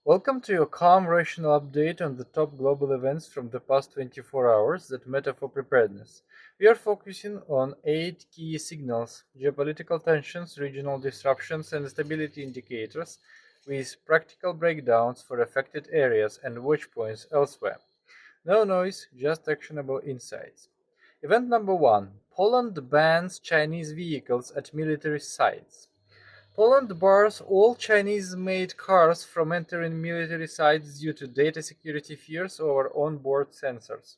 Welcome to your calm, rational update on the top global events from the past 24 hours that matter for preparedness. We are focusing on 8 key signals: geopolitical tensions, regional disruptions, and stability indicators, with practical breakdowns for affected areas and watch points elsewhere. No noise, just actionable insights. Event number 1: Poland bans Chinese vehicles at military sites. Poland bars all Chinese-made cars from entering military sites due to data security fears over on-board sensors.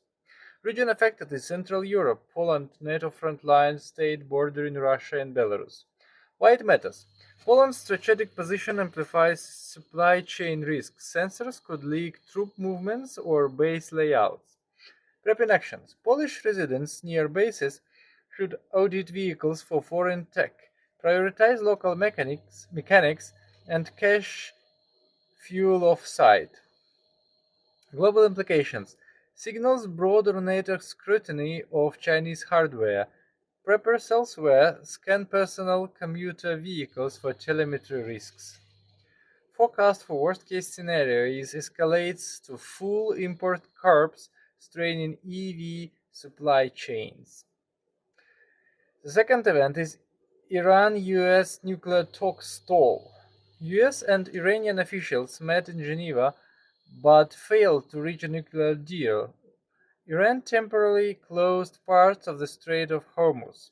Region affected is Central Europe, Poland, NATO frontline state bordering Russia and Belarus. Why it matters? Poland's strategic position amplifies supply chain risks. Sensors could leak troop movements or base layouts. Prepping actions. Polish residents near bases should audit vehicles for foreign tech, prioritize local mechanics, and cache fuel off-site. Global implications. Signals broader NATO scrutiny of Chinese hardware. Preppers elsewhere scan personal commuter vehicles for telemetry risks. Forecast for worst-case scenario is escalates to full import curbs, straining EV supply chains. The second event is Iran-US nuclear talks stall. US and Iranian officials met in Geneva but failed to reach a nuclear deal. Iran temporarily closed parts of the Strait of Hormuz.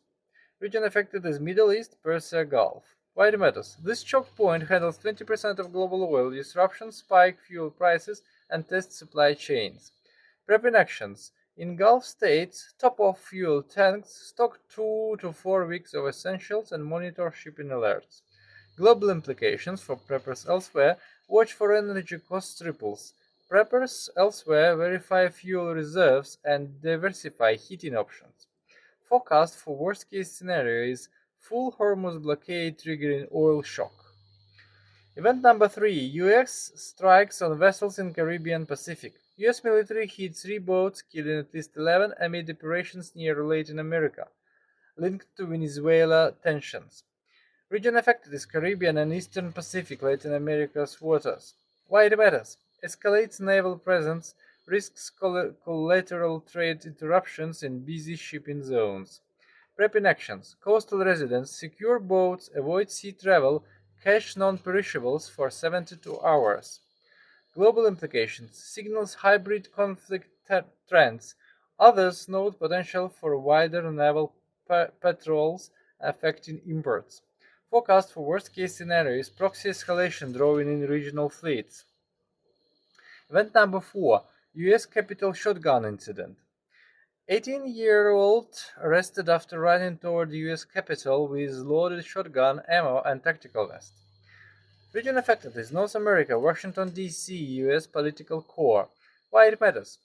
Region affected is Middle East, Persia Gulf. Why it matters? This choke point handles 20% of global oil disruptions, spike fuel prices, and test supply chains. Prepping actions. In Gulf states, top off fuel tanks, stock 2 to 4 weeks of essentials, and monitor shipping alerts. Global implications for preppers elsewhere: watch for energy cost ripples. Preppers elsewhere verify fuel reserves and diversify heating options. Forecast for worst case scenario is full Hormuz blockade triggering oil shock. Event number 3: US strikes on vessels in Caribbean Pacific. US military hit 3 boats, killing at least 11 amid operations near Latin America, linked to Venezuela tensions. Region affected is Caribbean and Eastern Pacific, Latin America's waters. Why it matters? Escalates naval presence, risks collateral trade interruptions in busy shipping zones. Prepping actions. Coastal residents secure boats, avoid sea travel, cache non-perishables for 72 hours. Global implications. Signals hybrid conflict trends. Others note potential for wider naval patrols affecting imports. Forecast for worst-case scenarios: proxy escalation drawing in regional fleets. Event number 4: US Capitol shotgun incident. 18-year-old arrested after running toward the US Capitol with loaded shotgun, ammo, and tactical vest. Region affected is North America, Washington, D.C., US political core. Why it matters?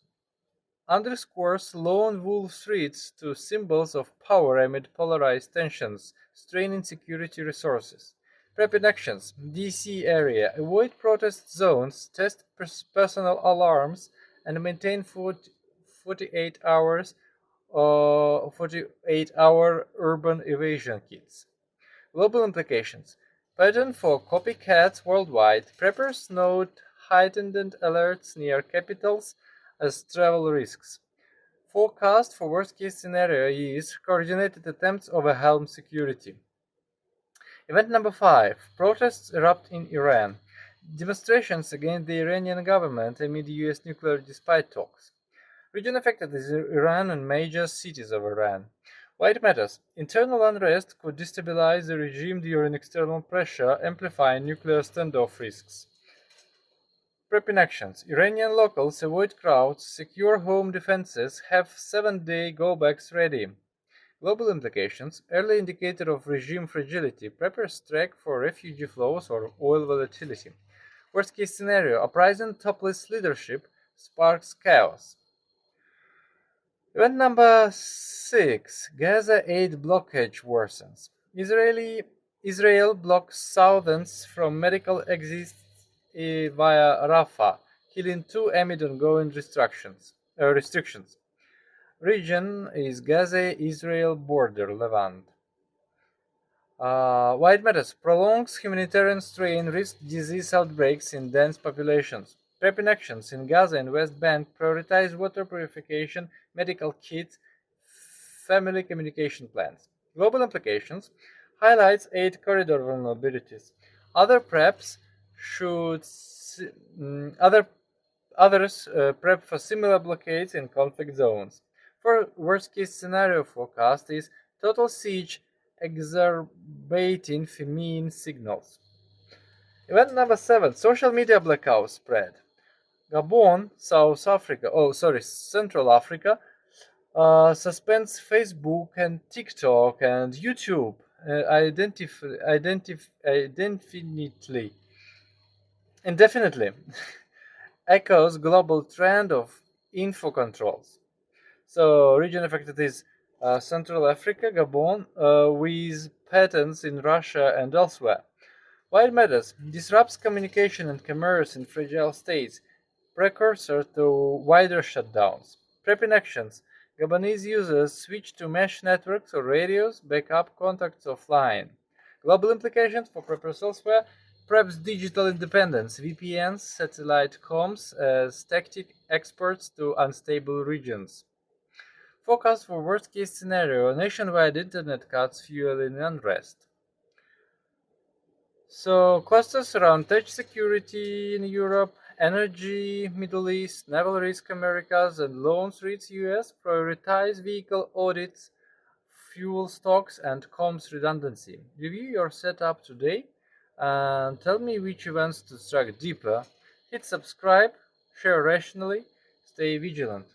Underscores lone wolf threats to symbols of power amid polarized tensions, straining security resources. Prepping actions. D.C. area. Avoid protest zones, test personal alarms, and maintain 48-hour urban evasion kits. Global implications. Pattern for copycats worldwide. Preppers note heightened alerts near capitals as travel risks. Forecast for worst-case scenario is coordinated attempts overwhelm security. Event number 5. Protests erupt in Iran. Demonstrations against the Iranian government amid US nuclear despite talks. Region affected is Iran and major cities of Iran. Why it matters? Internal unrest could destabilize the regime during external pressure, amplifying nuclear standoff risks. Prepping actions. Iranian locals avoid crowds, secure home defenses, have 7-day go-backs ready. Global implications. Early indicator of regime fragility. Preppers track for refugee flows or oil volatility. Worst case scenario: uprising topless leadership sparks chaos. Event number 6. Gaza aid blockage worsens. Israel blocks thousands from medical exits via Rafah, killing 2 amid ongoing restrictions. Region is Gaza-Israel border, Levant. Why it matters. Prolongs humanitarian strain risk disease outbreaks in dense populations. Prepping actions in Gaza and West Bank prioritize water purification, medical kits, family communication plans. Global implications highlights aid corridor vulnerabilities. Other preps should other others prep for similar blockades in conflict zones. For worst case scenario forecast is total siege exacerbating famine signals. Event number 7, social media blackout spread. Gabon, Central Africa, suspends Facebook and TikTok and YouTube indefinitely. Echoes global trend of info controls. So region affected is Central Africa, Gabon, with patterns in Russia and elsewhere. Why it matters? Disrupts communication and commerce in fragile states, precursor to wider shutdowns. Prepping actions. Gabonese users switch to mesh networks or radios, backup contacts offline. Global implications for preppers elsewhere. Preps digital independence, VPNs, satellite comms as tactic exports to unstable regions. Forecast for worst case scenario, nationwide internet cuts fueling unrest. So clusters around tech security in Europe, energy Middle East, naval risk Americas, and loans threats US prioritize vehicle audits, fuel stocks, and comms redundancy. Review your setup today and tell me which events to strike deeper. Hit subscribe, share rationally, stay vigilant.